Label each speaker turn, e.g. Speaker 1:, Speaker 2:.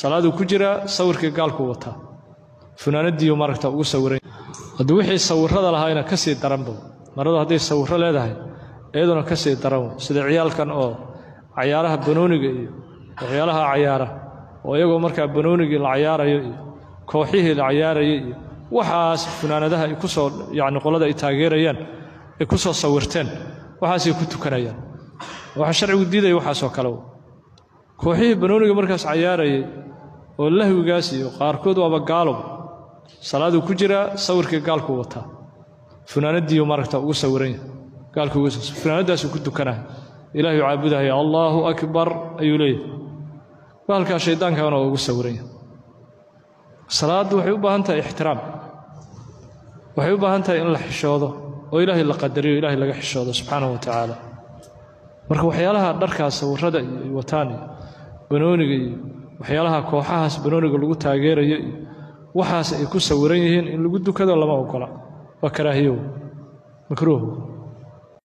Speaker 1: صلاة كجرا صورك قال كوتا فناندي ومركتا وصورين ودوحي صور هذا لهاينا كسي درمبو مرضو هدي صور هذا هاي أيضا كسي درمبو سيد عيال كان عيارها بنونيق عيالها عياره ويجو مركب بنونيق العياره كوحيه العياره وحاس فنانadaha ay ku soo yaani qolada ay taageerayaan ay ku soo sawirteen waxaas ay ku tukanayaan waxa sharcigu diiday waxaas oo kale kooxihii banooniga markaas ciyaaray oo lahwigaas iyo qaarkood waaba gaalo salaadu ku jira sawirka gaalku wata fanaanadii maragta ugu sawiran gaalku fanaanadaas ku tukanaa ilaahay caabudahay Allahu akbar ayulay halka shaydaanka oo ugu sawiran salaadu waxay u baahan tahay ixtiraam waxay u baahan tahay in la xishoodo oo ilaahay la qadariyo ilaahay laga xishoodo subhanahu wa ta'ala marka waxyaalaha dharkaas sawirada iyo wataan banooniga iyo waxyaalaha kooxahaas banooniga lagu taageerayo waxaas ay ku sawiran yihiin in lagu dukado lama ogola wa karaahiyo makruuh